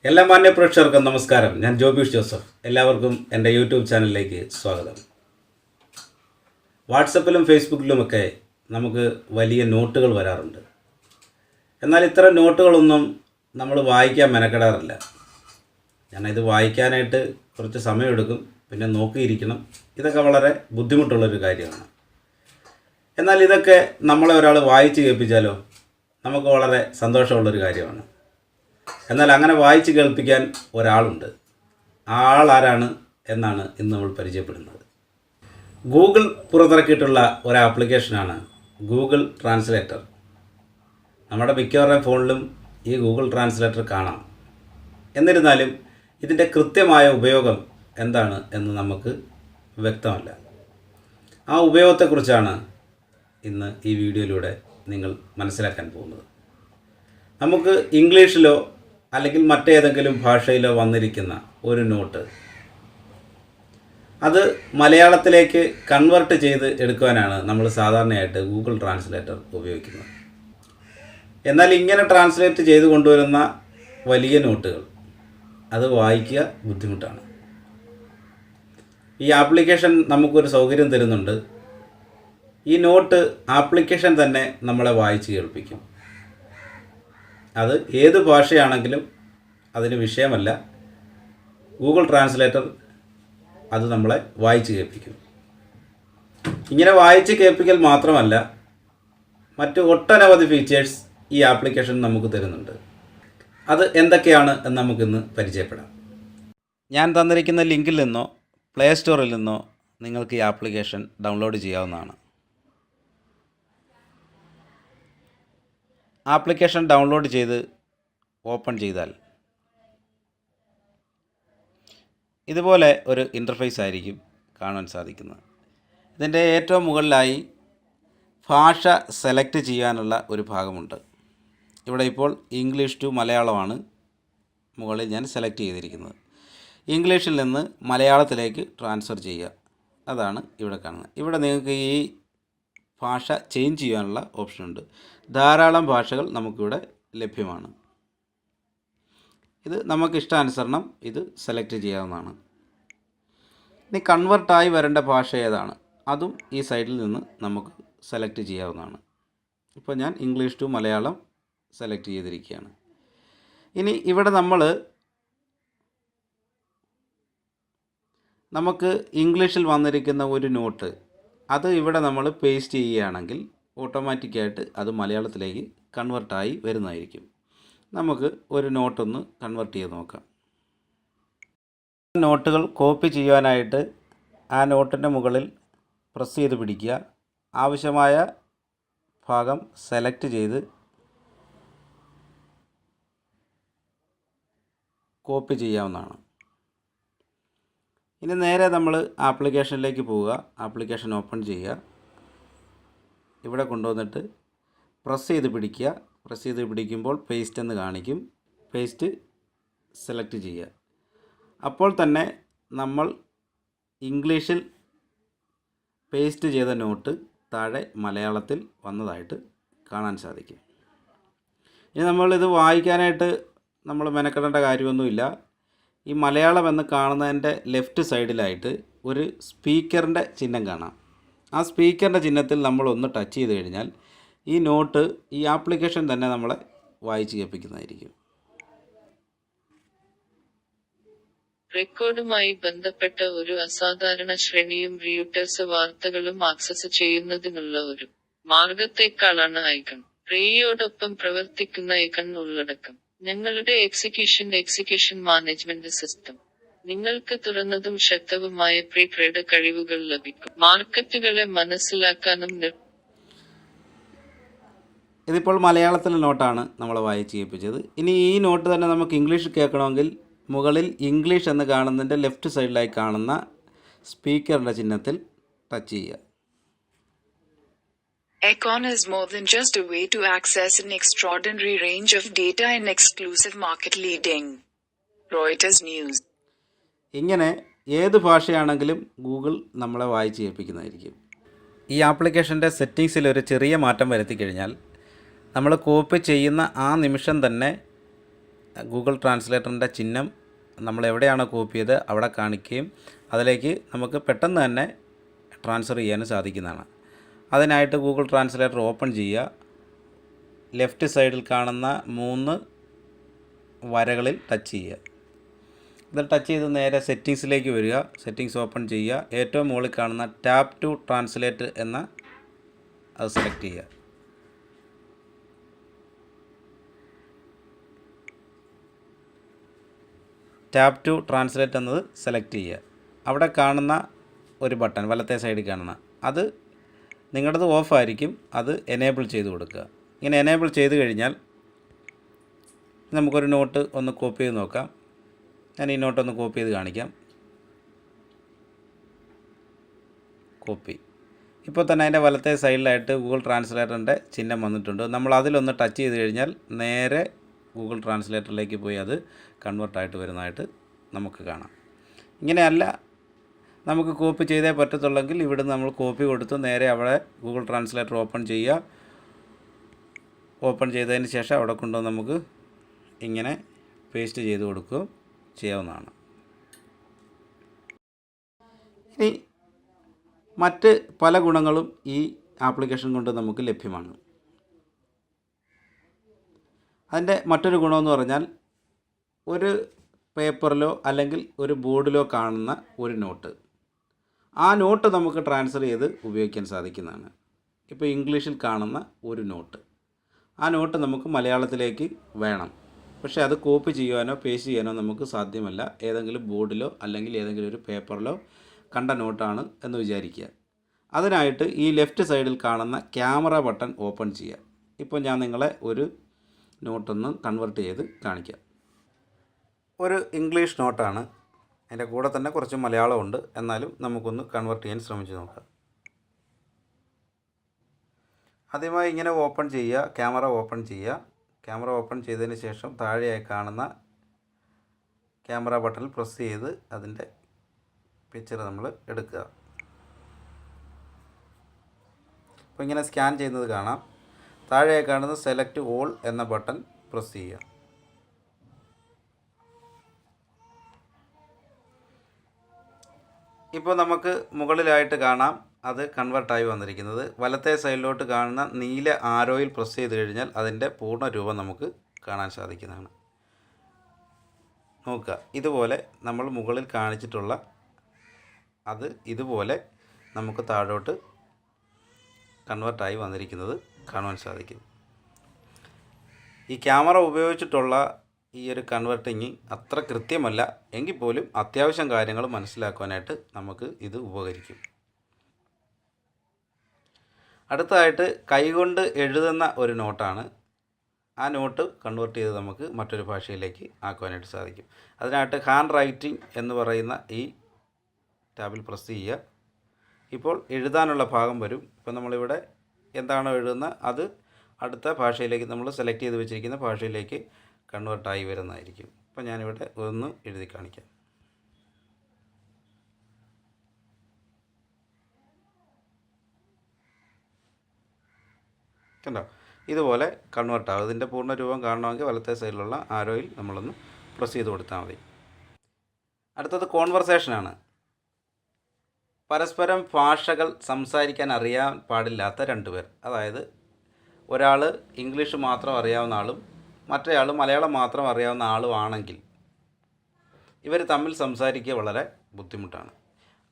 എല്ലാ മാന്യ പ്രേക്ഷകർക്കും നമസ്കാരം. ഞാൻ ജോബീഷ് ജോസഫ്. എല്ലാവർക്കും എൻ്റെ യൂട്യൂബ് ചാനലിലേക്ക് സ്വാഗതം. വാട്സപ്പിലും ഫേസ്ബുക്കിലുമൊക്കെ നമുക്ക് വലിയ നോട്ടുകൾ വരാറുണ്ട്. എന്നാൽ ഇത്തരം നോട്ടുകളൊന്നും നമ്മൾ വായിക്കാൻ മെനക്കെടാറില്ല. ഇത് വായിക്കാനായിട്ട് കുറച്ച് സമയമെടുക്കും, പിന്നെ നോക്കിയിരിക്കണം. ഇതൊക്കെ വളരെ ബുദ്ധിമുട്ടുള്ളൊരു കാര്യമാണ്. എന്നാൽ ഇതൊക്കെ നമ്മളെ ഒരാൾ വായിച്ച് കേൾപ്പിച്ചാലോ നമുക്ക് വളരെ സന്തോഷമുള്ളൊരു കാര്യമാണ്. എന്നാൽ അങ്ങനെ വായിച്ച് കേൾപ്പിക്കാൻ ഒരാളുണ്ട്. ആ ആൾ ആരാണ് എന്നാണ് ഇന്ന് നമ്മൾ പരിചയപ്പെടുന്നത്. ഗൂഗിൾ പുറത്തിറക്കിയിട്ടുള്ള ഒരു ആപ്ലിക്കേഷനാണ് ഗൂഗിൾ ട്രാൻസ്ലേറ്റർ. നമ്മുടെ മിക്കവരുടെയും ഫോണിലും ഈ ഗൂഗിൾ ട്രാൻസ്ലേറ്റർ കാണാം. എന്നിരുന്നാലും ഇതിൻ്റെ കൃത്യമായ ഉപയോഗം എന്താണ് എന്ന് നമുക്ക് വ്യക്തമല്ല. ആ ഉപയോഗത്തെക്കുറിച്ചാണ് ഇന്ന് ഈ വീഡിയോയിലൂടെ നിങ്ങൾ മനസ്സിലാക്കാൻ പോകുന്നത്. നമുക്ക് ഇംഗ്ലീഷിലോ അല്ലെങ്കിൽ മറ്റേതെങ്കിലും ഭാഷയിലോ വന്നിരിക്കുന്ന ഒരു നോട്ട് അത് മലയാളത്തിലേക്ക് കൺവേർട്ട് ചെയ്ത് എടുക്കുവാനാണ് നമ്മൾ സാധാരണയായിട്ട് ഗൂഗിൾ ട്രാൻസ്ലേറ്റർ ഉപയോഗിക്കുന്നത്. എന്നാൽ ഇങ്ങനെ ട്രാൻസ്ലേറ്റ് ചെയ്ത് കൊണ്ടുവരുന്ന വലിയ നോട്ടുകൾ അത് വായിക്കുക ബുദ്ധിമുട്ടാണ്. ഈ ആപ്ലിക്കേഷൻ നമുക്കൊരു സൗകര്യം തരുന്നുണ്ട്. ഈ നോട്ട് ആപ്ലിക്കേഷൻ തന്നെ നമ്മളെ വായിച്ച് കേൾപ്പിക്കും. അത് ഏത് ഭാഷയാണെങ്കിലും അതിന് വിഷയമല്ല. ഗൂഗിൾ ട്രാൻസ്ലേറ്റർ അത് നമ്മളെ വായിച്ച് കേൾപ്പിക്കും. ഇങ്ങനെ വായിച്ച് കേൾപ്പിക്കൽ മാത്രമല്ല, മറ്റ് ഒട്ടനവധി ഫീച്ചേഴ്സ് ഈ ആപ്ലിക്കേഷൻ നമുക്ക് തരുന്നുണ്ട്. അത് എന്തൊക്കെയാണ് എന്ന് നമുക്കിന്ന് പരിചയപ്പെടാം. ഞാൻ തന്നിരിക്കുന്ന ലിങ്കിൽ നിന്നോ പ്ലേ സ്റ്റോറിൽ നിന്നോ നിങ്ങൾക്ക് ഈ ആപ്ലിക്കേഷൻ ഡൗൺലോഡ് ചെയ്യാവുന്നതാണ്. ആപ്ലിക്കേഷൻ ഡൗൺലോഡ് ചെയ്ത് ഓപ്പൺ ചെയ്താൽ ഇതുപോലെ ഒരു ഇൻ്റർഫേസ് ആയിരിക്കും കാണാൻ സാധിക്കുന്നത്. ഇതിൻ്റെ ഏറ്റവും മുകളിലായി ഭാഷ സെലക്ട് ചെയ്യാനുള്ള ഒരു ഭാഗമുണ്ട്. ഇവിടെ ഇപ്പോൾ ഇംഗ്ലീഷ് ടു മലയാളമാണ് മുകളിൽ ഞാൻ സെലക്ട് ചെയ്തിരിക്കുന്നത്. ഇംഗ്ലീഷിൽ നിന്ന് മലയാളത്തിലേക്ക് ട്രാൻസ്ഫർ ചെയ്യുക, അതാണ് ഇവിടെ കാണുന്നത്. ഇവിടെ നിങ്ങൾക്ക് ഈ ഭാഷ ചേഞ്ച് ചെയ്യാനുള്ള ഓപ്ഷനുണ്ട്. ധാരാളം ഭാഷകൾ നമുക്കിവിടെ ലഭ്യമാണ്. ഇത് നമുക്കിഷ്ടാനുസരണം ഇത് സെലക്ട് ചെയ്യാവുന്നതാണ്. ഇനി കൺവേർട്ടായി വരേണ്ട ഭാഷ ഏതാണ് അതും ഈ സൈഡിൽ നിന്ന് നമുക്ക് സെലക്ട് ചെയ്യാവുന്നതാണ്. ഇപ്പോൾ ഞാൻ ഇംഗ്ലീഷ് ടു മലയാളം സെലക്ട് ചെയ്തിരിക്കുകയാണ്. ഇനി ഇവിടെ നമുക്ക് ഇംഗ്ലീഷിൽ വന്നിരിക്കുന്ന ഒരു നോട്ട് അത് ഇവിടെ നമ്മൾ പേസ്റ്റ് ചെയ്യുകയാണെങ്കിൽ ഓട്ടോമാറ്റിക്കായിട്ട് അത് മലയാളത്തിലേക്ക് കൺവേർട്ടായി വരുന്നതായിരിക്കും. നമുക്ക് ഒരു നോട്ടൊന്ന് കൺവേർട്ട് ചെയ്ത് നോക്കാം. നോട്ടുകൾ കോപ്പി ചെയ്യാനായിട്ട് ആ നോട്ടിൻ്റെ മുകളിൽ പ്രസ് ചെയ്ത് പിടിക്കുക. ആവശ്യമായ ഭാഗം സെലക്ട് ചെയ്ത് കോപ്പി ചെയ്യാവുന്നതാണ്. ഇനി നേരെ നമ്മൾ ആപ്ലിക്കേഷനിലേക്ക് പോവുക. ആപ്ലിക്കേഷൻ ഓപ്പൺ ചെയ്യുക. ഇവിടെ കൊണ്ടുവന്നിട്ട് പ്രസ് ചെയ്ത് പിടിക്കുക. പ്രസ് ചെയ്ത് പിടിക്കുമ്പോൾ പേസ്റ്റ് എന്ന് കാണിക്കും. പേസ്റ്റ് സെലക്ട് ചെയ്യുക. അപ്പോൾ തന്നെ നമ്മൾ ഇംഗ്ലീഷിൽ പേസ്റ്റ് ചെയ്ത നോട്ട് താഴെ മലയാളത്തിൽ വന്നതായിട്ട് കാണാൻ സാധിക്കും. ഇനി നമ്മളിത് വായിക്കാനായിട്ട് നമ്മൾ മെനക്കെടേണ്ട കാര്യമൊന്നുമില്ല. ഈ മലയാളം എന്ന് കാണുന്നതിൻ്റെ ലെഫ്റ്റ് സൈഡിലായിട്ട് ഒരു സ്പീക്കറിൻ്റെ ചിഹ്നം കാണാം. ആ സ്പീക്കറിൻ്റെ ചിഹ്നത്തിൽ നമ്മളൊന്ന് ടച്ച് ചെയ്ത് കഴിഞ്ഞാൽ ഈ നോട്ട് ഈ ആപ്ലിക്കേഷൻ തന്നെ നമ്മളെ വായിച്ച് കേൾപ്പിക്കുന്നതായിരിക്കും. റെക്കോർഡുമായി ബന്ധപ്പെട്ട ഒരു അസാധാരണ ശ്രേണിയും റിയൂട്ടേഴ്സ് വാർത്തകളും ആക്സസ് ചെയ്യുന്നതിനുള്ള ഒരു മാർഗത്തേക്കാളാണ് ഐക്കൺ. റേയോടൊപ്പം പ്രവർത്തിക്കുന്ന ഐക്കൺ ഉള്ളടക്കം. ഞങ്ങളുടെ എക്സിക്യൂഷൻ മാനേജ്മെന്റ് സിസ്റ്റം നിങ്ങൾക്ക് തുറന്നതും ശക്തവുമായ പ്രീ ട്രേഡ് കഴിവുകൾ ലഭിക്കും. മാർക്കറ്റുകളെ മനസ്സിലാക്കാനും ഇതിപ്പോൾ മലയാളത്തിലെ നോട്ടാണ് നമ്മളെ വായിച്ച് കേൾപ്പിച്ചത്. ഇനി ഈ നോട്ട് തന്നെ നമുക്ക് ഇംഗ്ലീഷ് കേൾക്കണമെങ്കിൽ മുകളിൽ ഇംഗ്ലീഷ് എന്ന് കാണുന്നതിൻ്റെ ലെഫ്റ്റ് സൈഡിലായി കാണുന്ന സ്പീക്കറിൻ്റെ ചിഹ്നത്തിൽ ടച്ച് ചെയ്യുക. Icon is more than just a way to access an extraordinary range of data and exclusive market leading. Reuters News. ഇങ്ങനെ ഏത് ഭാഷയാണെങ്കിലും ഗൂഗിൾ നമ്മളെ വായിച്ച് കേൾപ്പിക്കുന്നതായിരിക്കും. ഈ ആപ്ലിക്കേഷൻ്റെ സെറ്റിങ്സിൽ ഒരു ചെറിയ മാറ്റം വരുത്തി കഴിഞ്ഞാൽ നമ്മൾ കോപ്പി ചെയ്യുന്ന ആ നിമിഷം തന്നെ ഗൂഗിൾ ട്രാൻസ്ലേറ്ററിൻ്റെ ചിഹ്നം നമ്മൾ എവിടെയാണോ കോപ്പി ചെയ്ത് അവിടെ കാണിക്കുകയും അതിലേക്ക് നമുക്ക് പെട്ടെന്ന് തന്നെ ട്രാൻസ്ഫർ ചെയ്യാനും സാധിക്കുന്നതാണ്. അതിനായിട്ട് ഗൂഗിൾ ട്രാൻസ്ലേറ്റർ ഓപ്പൺ ചെയ്യുക. ലെഫ്റ്റ് സൈഡിൽ കാണുന്ന 3 വരകളിൽ ടച്ച് ചെയ്യുക. ഇതിൽ ടച്ച് ചെയ്ത് നേരെ സെറ്റിങ്സിലേക്ക് വരിക. സെറ്റിങ്സ് ഓപ്പൺ ചെയ്യുക. ഏറ്റവും മുകളിൽ കാണുന്ന ടാപ്പ് ടു ട്രാൻസ്ലേറ്റ് എന്ന അത് സെലക്ട് ചെയ്യുക. ടാപ്പ് ടു ട്രാൻസ്ലേറ്റ് എന്നത് സെലക്ട് ചെയ്യുക. അവിടെ കാണുന്ന ഒരു ബട്ടൺ വലത്തെ സൈഡിൽ കാണുന്ന അത് നിങ്ങളുടേത് ഓഫായിരിക്കും. അത് എനേബിൾ ചെയ്ത് കൊടുക്കുക. ഇങ്ങനെ എനേബിൾ ചെയ്ത് കഴിഞ്ഞാൽ നമുക്കൊരു നോട്ട് ഒന്ന് കോപ്പി ചെയ്ത് നോക്കാം. ഞാൻ ഈ നോട്ടൊന്ന് കോപ്പി ചെയ്ത് കാണിക്കാം. കോപ്പി. ഇപ്പോൾ തന്നെ അതിൻ്റെ വലത്തെ സൈഡിലായിട്ട് ഗൂഗിൾ ട്രാൻസ്ലേറ്ററിൻ്റെ ചിഹ്നം വന്നിട്ടുണ്ട്. നമ്മൾ അതിലൊന്ന് ടച്ച് ചെയ്ത് കഴിഞ്ഞാൽ നേരെ ഗൂഗിൾ ട്രാൻസ്ലേറ്ററിലേക്ക് പോയി അത് കൺവേർട്ടായിട്ട് വരുന്നതായിട്ട് നമുക്ക് കാണാം. ഇങ്ങനെയല്ല നമുക്ക് കോപ്പി ചെയ്തേ പറ്റത്തുള്ളെങ്കിൽ ഇവിടെ നമ്മൾ കോപ്പി കൊടുത്ത് നേരെ അവിടെ ഗൂഗിൾ ട്രാൻസ്ലേറ്റർ ഓപ്പൺ ചെയ്യുക. ഓപ്പൺ ചെയ്തതിന് ശേഷം അവിടെ കൊണ്ടുവന്ന് നമുക്ക് ഇങ്ങനെ പേസ്റ്റ് ചെയ്ത് കൊടുക്കുകയും ചെയ്യാവുന്നതാണ്. ഇനി മറ്റ് പല ഗുണങ്ങളും ഈ ആപ്ലിക്കേഷൻ കൊണ്ട് നമുക്ക് ലഭ്യമാണ്. അതിൻ്റെ മറ്റൊരു ഗുണമെന്ന് പറഞ്ഞാൽ ഒരു പേപ്പറിലോ അല്ലെങ്കിൽ ഒരു ബോർഡിലോ കാണുന്ന ഒരു നോട്ട്, ആ നോട്ട് നമുക്ക് ട്രാൻസ്ഫർ ചെയ്ത് ഉപയോഗിക്കാൻ സാധിക്കുന്നതാണ്. ഇപ്പോൾ ഇംഗ്ലീഷിൽ കാണുന്ന ഒരു നോട്ട്, ആ നോട്ട് നമുക്ക് മലയാളത്തിലേക്ക് വേണം. പക്ഷേ അത് കോപ്പി ചെയ്യുവാനോ പേസ്റ്റ് ചെയ്യാനോ നമുക്ക് സാധ്യമല്ല. ഏതെങ്കിലും ബോർഡിലോ അല്ലെങ്കിൽ ഏതെങ്കിലും ഒരു പേപ്പറിലോ കണ്ട നോട്ടാണ് എന്ന് വിചാരിക്കുക. അതിനായിട്ട് ഈ ലെഫ്റ്റ് സൈഡിൽ കാണുന്ന ക്യാമറ ബട്ടൺ ഓപ്പൺ ചെയ്യുക. ഇപ്പോൾ ഞാൻ നിങ്ങളെ ഒരു നോട്ടൊന്ന് കൺവേർട്ട് ചെയ്ത് കാണിക്കാം. ഒരു ഇംഗ്ലീഷ് നോട്ടാണ്. അതിൻ്റെ കൂടെ തന്നെ കുറച്ച് മലയാളമുണ്ട്. എന്നാലും നമുക്കൊന്ന് കൺവേർട്ട് ചെയ്യാൻ ശ്രമിച്ച് നോക്കാം. ആദ്യമായി ഇങ്ങനെ ഓപ്പൺ ചെയ്യുക. ക്യാമറ ഓപ്പൺ ചെയ്യുക. ക്യാമറ ഓപ്പൺ ചെയ്തതിന് ശേഷം താഴെയായി കാണുന്ന ക്യാമറ ബട്ടണിൽ പ്രസ് ചെയ്ത് അതിൻ്റെ പിക്ചർ നമ്മൾ എടുക്കുക. അപ്പോൾ ഇങ്ങനെ സ്കാൻ ചെയ്യുന്നത് കാണാം. താഴെയായി കാണുന്ന സെലക്ട് ഓൾ എന്ന ബട്ടൺ പ്രസ് ചെയ്യുക. ഇപ്പോൾ നമുക്ക് മുകളിലായിട്ട് കാണാം അത് കൺവേർട്ടായി വന്നിരിക്കുന്നത്. വലത്തെ സൈഡിലോട്ട് കാണുന്ന നീല ആരോയിൽ പ്രസ് ചെയ്ത് കഴിഞ്ഞാൽ അതിൻ്റെ പൂർണ്ണ രൂപം നമുക്ക് കാണാൻ സാധിക്കുന്നതാണ്. നോക്കുക, ഇതുപോലെ നമ്മൾ മുകളിൽ കാണിച്ചിട്ടുള്ള അത് ഇതുപോലെ നമുക്ക് താഴോട്ട് കൺവേർട്ടായി വന്നിരിക്കുന്നത് കാണുവാൻ സാധിക്കും. ഈ ക്യാമറ ഉപയോഗിച്ചിട്ടുള്ള ഈ ഒരു കൺവേർട്ടിങ് അത്ര കൃത്യമല്ല എങ്കിൽ പോലും അത്യാവശ്യം കാര്യങ്ങൾ മനസ്സിലാക്കുവാനായിട്ട് നമുക്ക് ഇത് ഉപകരിക്കും. അടുത്തതായിട്ട് കൈകൊണ്ട് എഴുതുന്ന ഒരു നോട്ടാണ്. ആ നോട്ട് കൺവേർട്ട് ചെയ്ത് നമുക്ക് മറ്റൊരു ഭാഷയിലേക്ക് ആക്കുവാനായിട്ട് സാധിക്കും. അതിനായിട്ട് ഹാൻഡ് റൈറ്റിംഗ് എന്ന് പറയുന്ന ഈ ടാബിൽ പ്രസ് ചെയ്യുക. ഇപ്പോൾ എഴുതാനുള്ള ഭാഗം വരും. ഇപ്പോൾ നമ്മളിവിടെ എന്താണോ എഴുതുന്നത് അത് അടുത്ത ഭാഷയിലേക്ക് നമ്മൾ സെലക്ട് ചെയ്ത് വെച്ചിരിക്കുന്ന ഭാഷയിലേക്ക് കൺവേർട്ടായി വരുന്നതായിരിക്കും. അപ്പോൾ ഞാനിവിടെ ഒന്ന് എഴുതി കാണിക്കാം. കണ്ടോ, ഇതുപോലെ കൺവേർട്ടാവും. ഇതിൻ്റെ പൂർണ്ണ രൂപം കാണണമെങ്കിൽ വലത്തെ സൈഡിലുള്ള ആരോയിൽ നമ്മളൊന്ന് പ്രസ് ചെയ്ത് കൊടുത്താൽ മതി. അടുത്തത് കോൺവെർസേഷനാണ്. പരസ്പരം ഭാഷകൾ സംസാരിക്കാൻ അറിയാൻ പാടില്ലാത്ത 2 പേർ, അതായത് ഒരാൾ ഇംഗ്ലീഷ് മാത്രം അറിയാവുന്ന ആളും മറ്റേയാൾ മലയാളം മാത്രം അറിയാവുന്ന ആളും ആണെങ്കിൽ ഇവർ തമ്മിൽ സംസാരിക്കുക വളരെ ബുദ്ധിമുട്ടാണ്.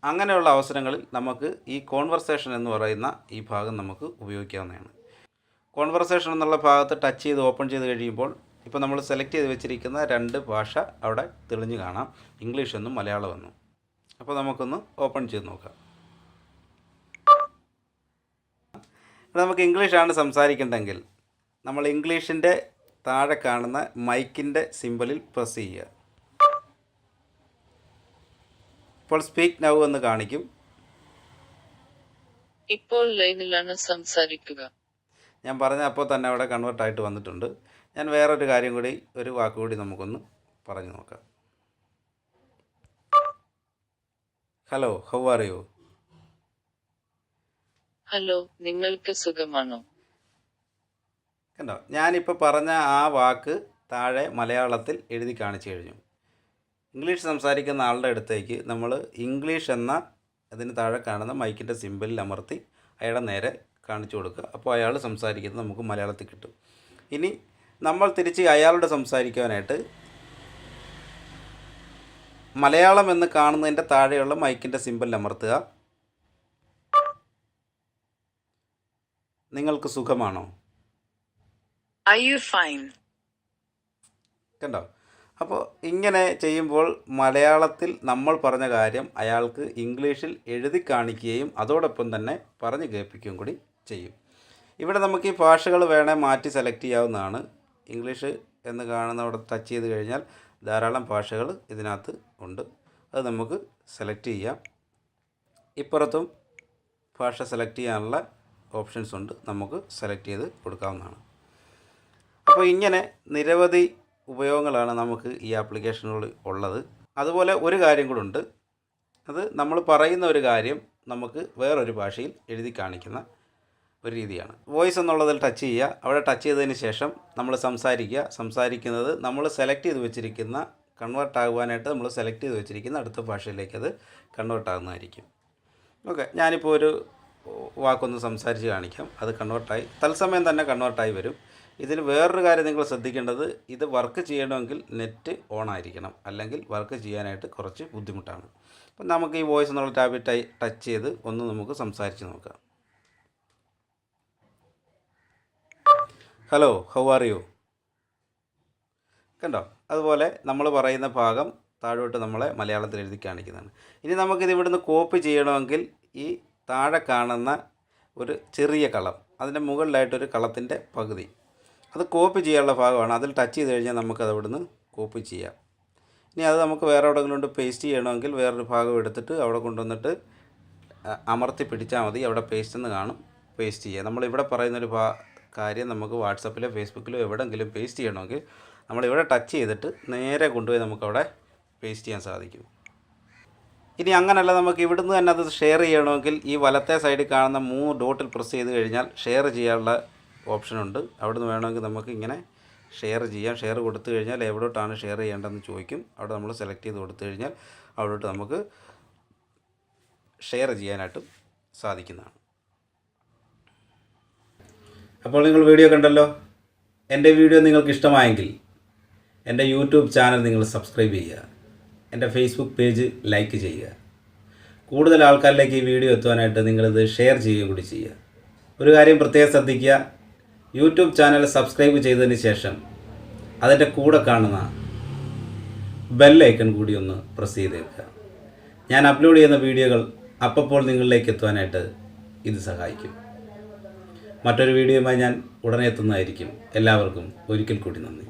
അങ്ങനെയുള്ള അവസരങ്ങളിൽ നമുക്ക് ഈ കോൺവെർസേഷൻ എന്ന് പറയുന്ന ഈ ഭാഗം നമുക്ക് ഉപയോഗിക്കാവുന്നതാണ്. കോൺവെർസേഷൻ എന്നുള്ള ഭാഗത്ത് ടച്ച് ചെയ്ത് ഓപ്പൺ ചെയ്ത് കഴിയുമ്പോൾ ഇപ്പോൾ നമ്മൾ സെലക്ട് ചെയ്ത് വെച്ചിരിക്കുന്ന 2 ഭാഷ അവിടെ തെളിഞ്ഞ് കാണാം, ഇംഗ്ലീഷ് എന്നും മലയാളം എന്നും. അപ്പോൾ നമുക്കൊന്ന് ഓപ്പൺ ചെയ്ത് നോക്കാം. ഇവിടെ നമുക്ക് ഇംഗ്ലീഷാണ് സംസാരിക്കേണ്ടതെങ്കിൽ നമ്മൾ ഇംഗ്ലീഷിൻ്റെ താഴെ കാണുന്ന മൈക്കിൻ്റെ സിമ്പലിൽ പ്രസ് ചെയ്യുക. ഇപ്പോൾ സ്പീക്ക് നൗ എന്ന് കാണിക്കും. ഇപ്പോൾ ലൈനിലാണ് സംസാരിക്കുക. ഞാൻ പറഞ്ഞ അപ്പോൾ തന്നെ അവിടെ കൺവേർട്ടായിട്ട് വന്നിട്ടുണ്ട്. ഞാൻ വേറൊരു കാര്യം കൂടി, ഒരു വാക്കുകൂടി നമുക്കൊന്ന് പറഞ്ഞു നോക്കാം. Hello, how are you? Hello, നിങ്ങൾക്ക് സുഖമാണോ? കണ്ടോ, ഞാനിപ്പോൾ പറഞ്ഞ ആ വാക്ക് താഴെ മലയാളത്തിൽ എഴുതി കാണിച്ചു കഴിഞ്ഞു. ഇംഗ്ലീഷ് സംസാരിക്കുന്ന ആളുടെ അടുത്തേക്ക് നമ്മൾ ഇംഗ്ലീഷ് എന്ന അതിന് താഴെ കാണുന്ന മൈക്കിൻ്റെ സിമ്പലിൽ അമർത്തി അയാളുടെ നേരെ കാണിച്ചു കൊടുക്കുക. അപ്പോൾ അയാൾ സംസാരിക്കുന്നത് നമുക്ക് മലയാളത്തിൽ കിട്ടും. ഇനി നമ്മൾ തിരിച്ച് അയാളോട് സംസാരിക്കാനായിട്ട് മലയാളം എന്ന് കാണുന്നതിൻ്റെ താഴെയുള്ള മൈക്കിൻ്റെ സിമ്പലിൽ അമർത്തുക. നിങ്ങൾക്ക് സുഖമാണോ? Are you fine? കണ്ടോ? അപ്പോൾ ഇങ്ങനെ ചെയ്യുമ്പോൾ മലയാളത്തിൽ നമ്മൾ പറഞ്ഞ കാര്യം അയാൾക്ക് ഇംഗ്ലീഷിൽ എഴുതി കാണിക്കുകയും അതോടൊപ്പം തന്നെ പറഞ്ഞ് കേൾപ്പിക്കുകയും കൂടി ചെയ്യും. ഇവിടെ നമുക്ക് ഈ ഭാഷകൾ വേണേൽ മാറ്റി സെലക്ട് ചെയ്യാവുന്നതാണ്. ഇംഗ്ലീഷ് എന്ന് കാണുന്ന അവിടെ ടച്ച് ചെയ്ത് കഴിഞ്ഞാൽ ധാരാളം ഭാഷകൾ ഇതിനകത്ത് ഉണ്ട്. അത് നമുക്ക് സെലക്ട് ചെയ്യാം. ഇപ്പുറത്തും ഭാഷ സെലക്ട് ചെയ്യാനുള്ള ഓപ്ഷൻസ് ഉണ്ട്, നമുക്ക് സെലക്ട് ചെയ്ത് കൊടുക്കാവുന്നതാണ്. അപ്പോൾ ഇങ്ങനെ നിരവധി ഉപയോഗങ്ങളാണ് നമുക്ക് ഈ ആപ്ലിക്കേഷനുകൾ ഉള്ളത്. അതുപോലെ ഒരു കാര്യം കൂടെ ഉണ്ട്, അത് നമ്മൾ പറയുന്ന ഒരു കാര്യം നമുക്ക് വേറൊരു ഭാഷയിൽ എഴുതി കാണിക്കുന്ന ഒരു രീതിയാണ്. വോയിസ് എന്നുള്ളതിൽ ടച്ച് ചെയ്യുക. അവിടെ ടച്ച് ചെയ്തതിന് ശേഷം നമ്മൾ സംസാരിക്കുന്നത് നമ്മൾ സെലക്ട് ചെയ്ത് വെച്ചിരിക്കുന്ന കൺവേർട്ട് ആകുവാനായിട്ട് നമ്മൾ സെലക്ട് ചെയ്ത് വെച്ചിരിക്കുന്ന അടുത്ത ഭാഷയിലേക്ക് അത് കൺവേർട്ട് ആകുന്നതായിരിക്കും. ഓക്കെ, ഞാനിപ്പോൾ ഒരു വാക്കൊന്ന് സംസാരിച്ച് കാണിക്കാം. അത് കൺവേർട്ടായി തത്സമയം തന്നെ കൺവേർട്ടായി വരും. ഇതിൽ വേറൊരു കാര്യം നിങ്ങൾ ശ്രദ്ധിക്കേണ്ടത്, ഇത് വർക്ക് ചെയ്യണമെങ്കിൽ നെറ്റ് ഓൺ ആയിരിക്കണം, അല്ലെങ്കിൽ വർക്ക് ചെയ്യാനായിട്ട് കുറച്ച് ബുദ്ധിമുട്ടാണ്. അപ്പം നമുക്ക് ഈ വോയിസ് എന്നുള്ള ടാബിൽ ടച്ച് ചെയ്ത് ഒന്ന് നമുക്ക് സംസാരിച്ച് നോക്കാം. Hello, how are you? കണ്ടോ? അതുപോലെ നമ്മൾ പറയുന്ന ഭാഗം താഴോട്ട് നമ്മളെ മലയാളത്തിൽ എഴുതി കാണിക്കുന്നതാണ്. ഇനി നമുക്കിത് ഇവിടുന്ന് കോപ്പി ചെയ്യണമെങ്കിൽ ഈ താഴെ കാണുന്ന ഒരു ചെറിയ കളം, അതിൻ്റെ മുകളിലായിട്ടൊരു കളത്തിൻ്റെ പകുതി, അത് കോപ്പി ചെയ്യാനുള്ള ഭാഗമാണ്. അതിൽ ടച്ച് ചെയ്ത് കഴിഞ്ഞാൽ നമുക്കത് അവിടുന്ന് കോപ്പി ചെയ്യാം. ഇനി അത് നമുക്ക് വേറെ എവിടെയെങ്കിലും കൊണ്ട് പേസ്റ്റ് ചെയ്യണമെങ്കിൽ വേറൊരു ഭാഗം എടുത്തിട്ട് അവിടെ കൊണ്ടുവന്നിട്ട് അമർത്തി പിടിച്ചാൽ മതി. അവിടെ പേസ്റ്റ് എന്ന് കാണും, പേസ്റ്റ് ചെയ്യുക. നമ്മളിവിടെ പറയുന്നൊരു കാര്യം നമുക്ക് വാട്സപ്പിലോ ഫേസ്ബുക്കിലോ എവിടെയെങ്കിലും പേസ്റ്റ് ചെയ്യണമെങ്കിൽ നമ്മളിവിടെ ടച്ച് ചെയ്തിട്ട് നേരെ കൊണ്ടുപോയി നമുക്കവിടെ പേസ്റ്റ് ചെയ്യാൻ സാധിക്കും. ഇനി അങ്ങനെയല്ല, നമുക്ക് ഇവിടുന്ന് തന്നെ അത് ഷെയർ ചെയ്യണമെങ്കിൽ ഈ വലത്തെ സൈഡിൽ കാണുന്ന 3 ഡോട്ടിൽ പ്രസ് ചെയ്ത് കഴിഞ്ഞാൽ ഷെയർ ചെയ്യാനുള്ള ഓപ്ഷനുണ്ട്. അവിടുന്ന് വേണമെങ്കിൽ നമുക്ക് ഇങ്ങനെ ഷെയർ ചെയ്യാം. ഷെയർ കൊടുത്തു കഴിഞ്ഞാൽ എവിടോട്ടാണ് ഷെയർ ചെയ്യേണ്ടതെന്ന് ചോദിക്കും. അവിടെ നമ്മൾ സെലക്ട് ചെയ്ത് കൊടുത്തു കഴിഞ്ഞാൽ അവിടോട്ട് നമുക്ക് ഷെയർ ചെയ്യാനായിട്ടും സാധിക്കുന്നതാണ്. അപ്പോൾ നിങ്ങൾ വീഡിയോ കണ്ടല്ലോ. എൻ്റെ വീഡിയോ നിങ്ങൾക്ക് ഇഷ്ടമായെങ്കിൽ എൻ്റെ യൂട്യൂബ് ചാനൽ നിങ്ങൾ സബ്സ്ക്രൈബ് ചെയ്യുക, എൻ്റെ ഫേസ്ബുക്ക് പേജ് ലൈക്ക് ചെയ്യുക. കൂടുതൽ ആൾക്കാരിലേക്ക് ഈ വീഡിയോ എത്തുവാനായിട്ട് നിങ്ങളിത് ഷെയർ ചെയ്യുക കൂടി ചെയ്യുക. ഒരു കാര്യം പ്രത്യേകം ശ്രദ്ധിക്കുക, യൂട്യൂബ് ചാനൽ സബ്സ്ക്രൈബ് ചെയ്തതിന് ശേഷം അതിൻ്റെ കൂടെ കാണുന്ന ബെല്ലൈക്കൺ കൂടി ഒന്ന് പ്രസ് ചെയ്തേക്കുക. ഞാൻ അപ്ലോഡ് ചെയ്യുന്ന വീഡിയോകൾ അപ്പോൾ നിങ്ങളിലേക്ക് എത്തുവാനായിട്ട് ഇത് സഹായിക്കും. മറ്റൊരു വീഡിയോയുമായി ഞാൻ ഉടനെ എത്തുന്നതായിരിക്കും. എല്ലാവർക്കും ഒരിക്കൽ കൂടി നന്ദി.